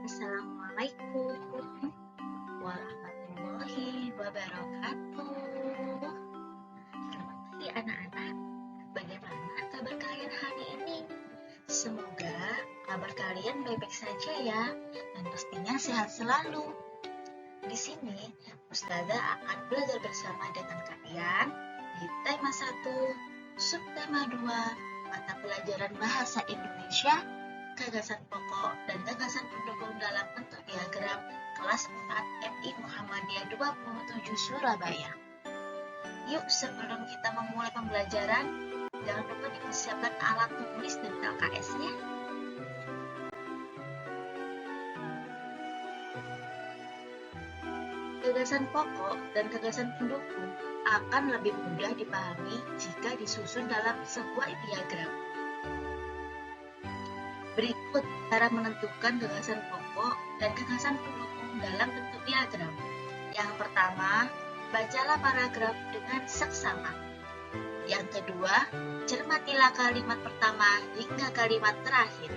Assalamualaikum warahmatullahi wabarakatuh. Selamat pagi anak-anak. Bagaimana kabar kalian hari ini? Semoga kabar kalian baik-baik saja ya, dan pastinya sehat selalu. Di sini, Ustazah akan belajar bersama dengan kalian di tema 1, subtema 2, mata pelajaran bahasa Indonesia, gagasan pokok dan gagasan pendukung dalam bentuk diagram kelas 4 MI Muhammadiyah 27 Surabaya. Yuk, sebelum kita memulai pembelajaran, jangan lupa dipersiapkan alat tulis dan LKS-nya. Gagasan pokok dan gagasan pendukung akan lebih mudah dipahami jika disusun dalam sebuah diagram. Berikut cara menentukan gagasan pokok dan gagasan pendukung dalam bentuk diagram. Yang pertama, bacalah paragraf dengan seksama. Yang kedua, cermatilah kalimat pertama hingga kalimat terakhir.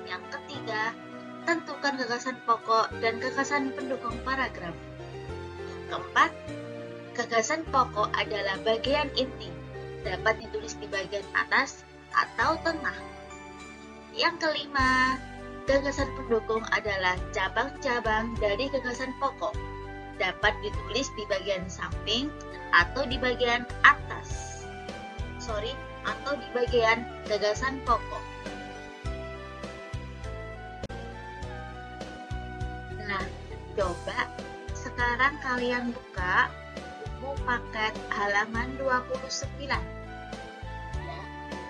Yang ketiga, tentukan gagasan pokok dan gagasan pendukung paragraf. Keempat, gagasan pokok adalah bagian inti, dapat ditulis di bagian atas atau tengah. Yang kelima, gagasan pendukung adalah cabang-cabang dari gagasan pokok, dapat ditulis di bagian samping atau di bagian atas. Atau di bagian gagasan pokok. Nah, coba sekarang kalian buka buku paket halaman 29. Ya,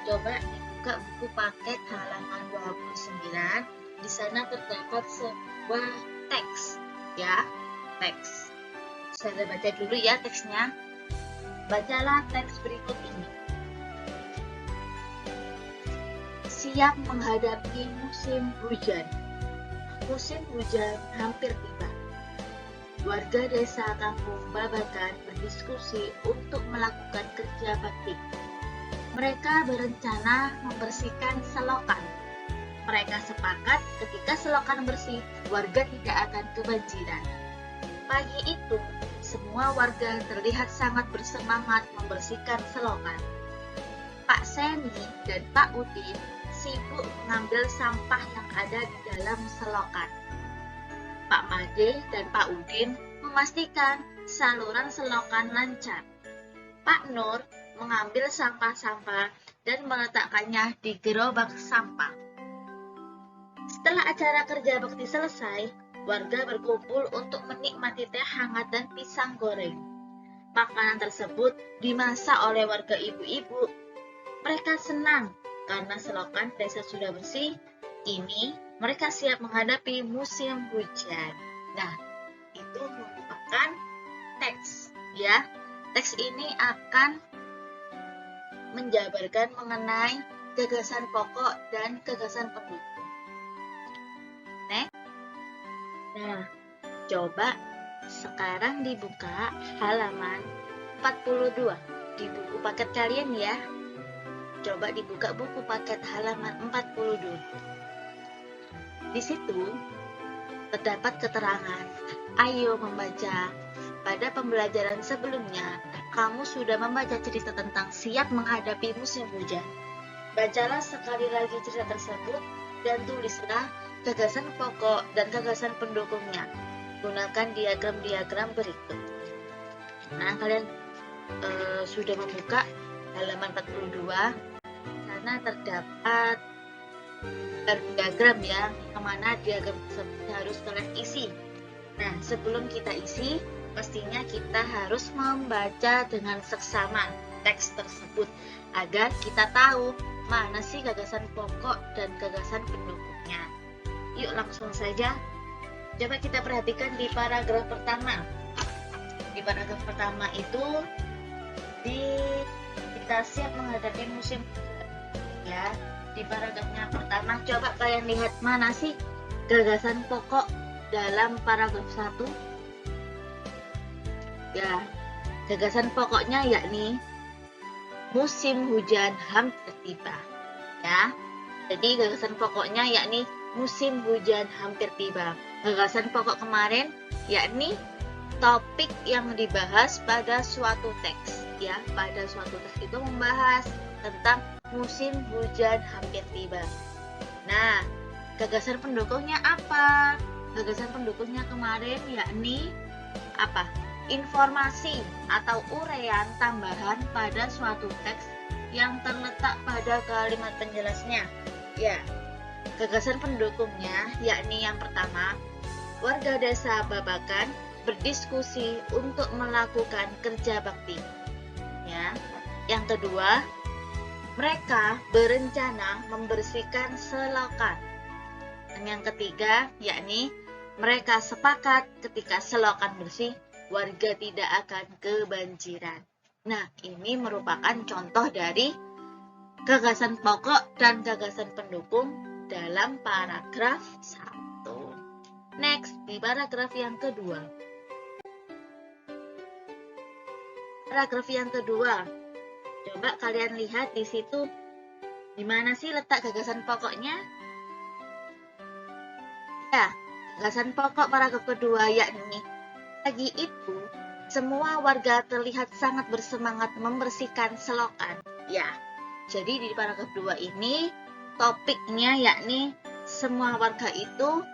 coba dibuka buku paket halaman 29. Di sana terdapat sebuah teks, ya, teks. Saya baca dulu ya teksnya. Bacalah teks berikut ini. Siap menghadapi musim hujan. Musim hujan hampir tiba. Warga desa Kampung Babakan berdiskusi untuk melakukan kerja bakti. Mereka berencana membersihkan selokan. Mereka sepakat ketika selokan bersih, warga tidak akan kebanjiran. Pagi itu, semua warga terlihat sangat bersemangat membersihkan selokan. Pak Seni dan Pak Udin sibuk mengambil sampah yang ada di dalam selokan. Pak Made dan Pak Udin memastikan saluran selokan lancar. Pak Nur mengambil sampah-sampah dan meletakkannya di gerobak sampah. Setelah acara kerja bakti selesai, warga berkumpul untuk menikmati teh hangat dan pisang goreng. Makanan tersebut dimasak oleh warga ibu-ibu. Mereka senang karena selokan desa sudah bersih. Kini mereka siap menghadapi musim hujan. Nah, itu merupakan teks, ya. Teks ini akan menjabarkan mengenai gagasan pokok dan gagasan pendukung. Nah, coba sekarang dibuka halaman 42 di buku paket kalian ya. Coba dibuka buku paket halaman 42. Di situ terdapat keterangan, ayo membaca. Pada pembelajaran sebelumnya, kamu sudah membaca cerita tentang siap menghadapi musim hujan. Bacalah sekali lagi cerita tersebut dan tulislah gagasan pokok dan gagasan pendukungnya. Gunakan diagram-diagram berikut. Nah, kalian sudah membuka halaman 42. Sana terdapat diagram ya, kemana diagram tersebut harus kalian isi. Nah, sebelum kita isi, pastinya kita harus membaca dengan seksama teks tersebut agar kita tahu mana sih gagasan pokok dan gagasan pendukungnya. Yuk langsung saja. Coba kita perhatikan di paragraf pertama. Di paragraf pertama itu kita siap menghadapi musim ya. Di paragrafnya pertama, coba kalian lihat mana sih gagasan pokok dalam paragraf 1. Ya, gagasan pokoknya yakni musim hujan hampir tiba. Ya, jadi gagasan pokoknya yakni musim hujan hampir tiba. Gagasan pokok kemarin yakni topik yang dibahas pada suatu teks. Ya, pada suatu teks itu membahas tentang musim hujan hampir tiba. Nah, gagasan pendukungnya apa? Gagasan pendukungnya kemarin yakni apa? Informasi atau uraian tambahan pada suatu teks yang terletak pada kalimat penjelasnya. Ya, gagasan pendukungnya yakni yang pertama, warga desa Babakan berdiskusi untuk melakukan kerja bakti. Ya, yang kedua, mereka berencana membersihkan selokan. Dan yang ketiga, yakni mereka sepakat ketika selokan bersih, warga tidak akan kebanjiran. Nah, ini merupakan contoh dari gagasan pokok dan gagasan pendukung dalam paragraf 1. Next, di paragraf yang kedua. Paragraf yang kedua. Coba kalian lihat di situ, di mana sih letak gagasan pokoknya? Ya, gagasan pokok paragraf kedua yakni, pagi itu semua warga terlihat sangat bersemangat membersihkan selokan. Ya, jadi di paragraf 2 ini topiknya yakni semua warga itu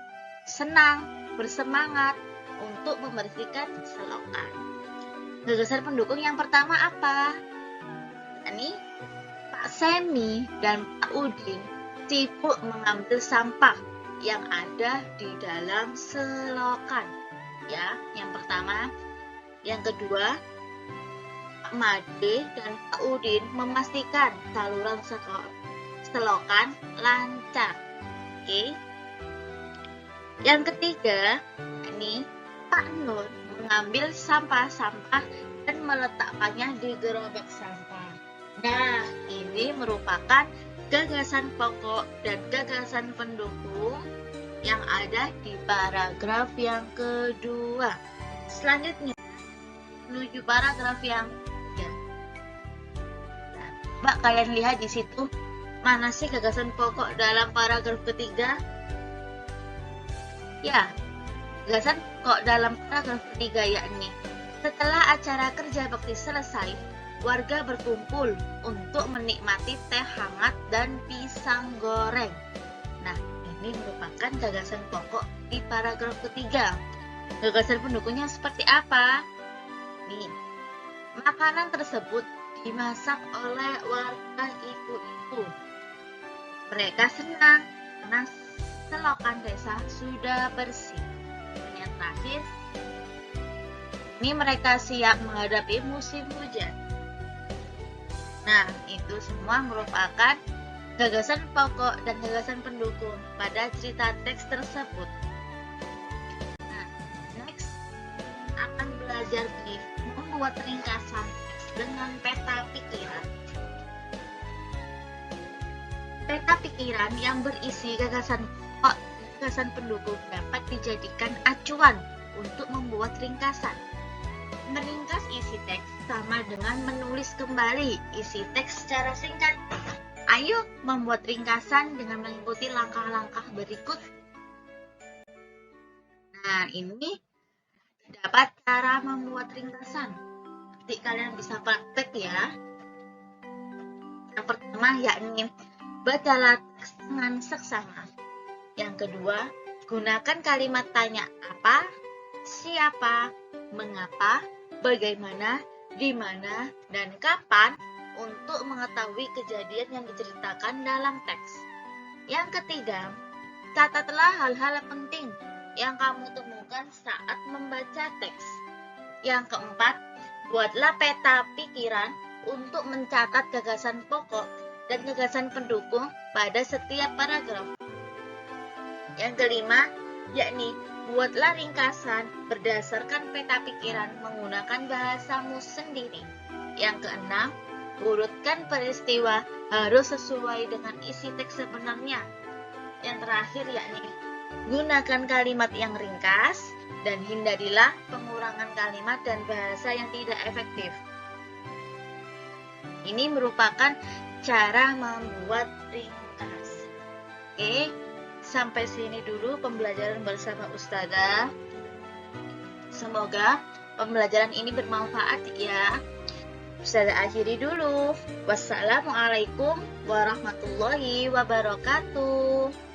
senang, bersemangat untuk membersihkan selokan. Gagasan pendukung yang pertama apa? Ini Pak Semi dan Pak Udin sibuk mengambil sampah yang ada di dalam selokan. Ya, yang pertama. Yang kedua, Pak Made dan Pak Udin memastikan saluran selokan lancar. Oke. Yang ketiga, ini Pak Nur mengambil sampah-sampah dan meletakkannya di gerobak sampah. Nah, ini merupakan gagasan pokok dan gagasan pendukung yang ada di paragraf yang kedua. Selanjutnya, menuju paragraf yang ketiga. Nah, coba kalian lihat di situ, mana sih gagasan pokok dalam paragraf ketiga? Ya, gagasan pokok dalam paragraf ketiga yakni, setelah acara kerja bakti selesai, warga berkumpul untuk menikmati teh hangat dan pisang goreng. Nah, ini merupakan gagasan pokok di paragraf ketiga. Gagasan pendukungnya seperti apa? Nih, makanan tersebut dimasak oleh warga ibu-ibu. Mereka senang karena selokan desa sudah bersih. Dan yang terakhir, ini mereka siap menghadapi musim hujan. Nah, itu semua merupakan gagasan pokok dan gagasan pendukung pada cerita teks tersebut. Nah, next akan belajar membuat ringkasan teks dengan peta pikiran. Peta pikiran yang berisi gagasan pokok dan gagasan pendukung dapat dijadikan acuan untuk membuat ringkasan. Meringkas isi teks sama dengan menulis kembali isi teks secara singkat. Ayo membuat ringkasan dengan mengikuti langkah-langkah berikut. Nah, ini dapat cara membuat ringkasan. Nanti kalian bisa praktek ya. Yang pertama yakni bacalah teks dengan seksama. Yang kedua, gunakan kalimat tanya apa, siapa, mengapa, bagaimana, di mana, dan kapan untuk mengetahui kejadian yang diceritakan dalam teks. Yang ketiga, catatlah hal-hal penting yang kamu temukan saat membaca teks. Yang keempat, buatlah peta pikiran untuk mencatat gagasan pokok dan gagasan pendukung pada setiap paragraf. Yang kelima, yakni buatlah ringkasan berdasarkan peta pikiran menggunakan bahasamu sendiri. Yang keenam, urutkan peristiwa harus sesuai dengan isi teks sebenarnya. Yang terakhir yakni gunakan kalimat yang ringkas dan hindarilah pengurangan kalimat dan bahasa yang tidak efektif. Ini merupakan cara membuat ringkas. Oke, Sampai sini dulu pembelajaran bersama Ustazah. Semoga pembelajaran ini bermanfaat ya. Ustazah akhiri dulu. Wassalamualaikum warahmatullahi wabarakatuh.